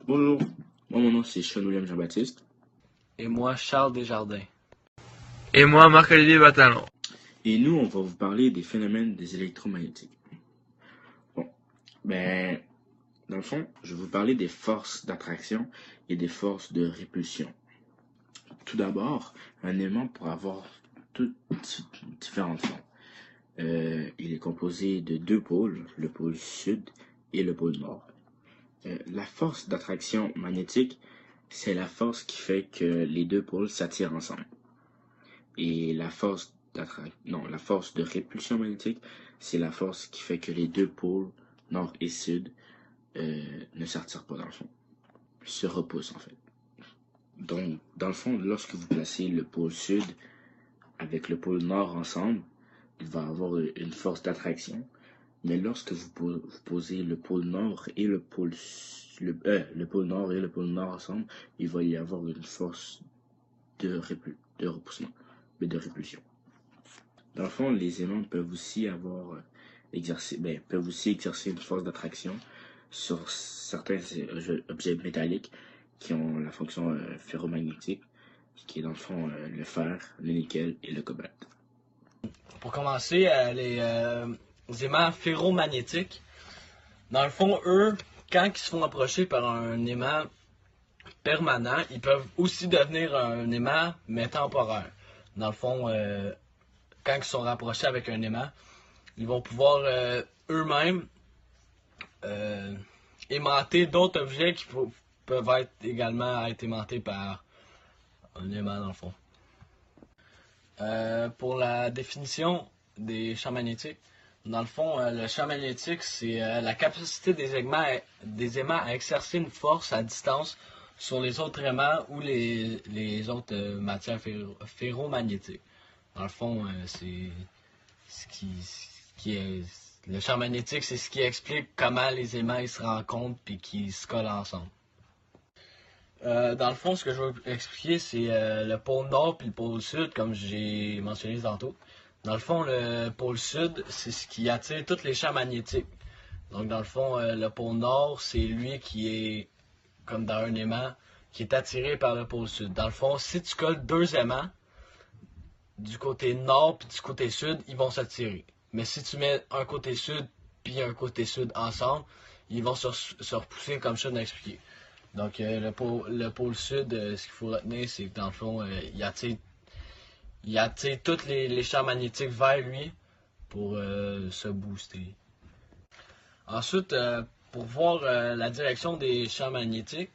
Bonjour, moi mon nom c'est Sean-William Jean-Baptiste. Et moi, Charles Desjardins. Et moi, Marc-Olivier Bataillon. Et nous on va vous parler des phénomènes des électromagnétiques. Bon, ben, dans le fond, je vais vous parler des forces d'attraction et des forces de répulsion. Tout d'abord, un aimant pourra avoir toutes différentes formes. Il est composé de deux pôles, le pôle sud et le pôle nord. La force d'attraction magnétique, c'est la force qui fait que les deux pôles s'attirent ensemble. Et la force de répulsion magnétique, c'est la force qui fait que les deux pôles, nord et sud, ne s'attirent pas dans le fond. Se repoussent en fait. Donc, dans le fond, lorsque vous placez le pôle sud avec le pôle nord ensemble, il va avoir une force d'attraction. Mais lorsque vous posez le pôle nord et le pôle nord ensemble, il va y avoir une force de repoussement, mais de répulsion. Dans le fond, les aimants peuvent aussi exercer une force d'attraction sur certains objets métalliques qui ont la fonction ferromagnétique, qui est dans le fond le fer, le nickel et le cobalt. Pour commencer, les aimants ferromagnétiques, dans le fond, eux, quand ils se font approcher par un aimant permanent, ils peuvent aussi devenir un aimant mais temporaire. Dans le fond, quand ils sont rapprochés avec un aimant, ils vont pouvoir eux-mêmes aimanter d'autres objets qui peuvent également être aimantés par un aimant dans le fond. Pour la définition des champs magnétiques, dans le fond, le champ magnétique, c'est la capacité des aimants à exercer une force à distance sur les autres aimants ou les autres matières ferromagnétiques. Dans le fond, c'est ce qui est... Le champ magnétique, c'est ce qui explique comment les aimants ils se rencontrent et qu'ils se collent ensemble. Dans le fond, ce que je veux expliquer, c'est le pôle nord et le pôle sud, comme j'ai mentionné tantôt. Dans le fond, le pôle sud, c'est ce qui attire tous les champs magnétiques. Donc, dans le fond, le pôle nord, c'est lui qui est, comme dans un aimant, qui est attiré par le pôle sud. Dans le fond, si tu colles deux aimants, du côté nord et du côté sud, ils vont s'attirer. Mais si tu mets un côté sud puis un côté sud ensemble, ils vont se repousser comme je viens d'expliquer. Donc, le pôle sud, ce qu'il faut retenir, c'est que dans le fond, il attire tous les champs magnétiques vers lui pour se booster. Ensuite, pour voir la direction des champs magnétiques,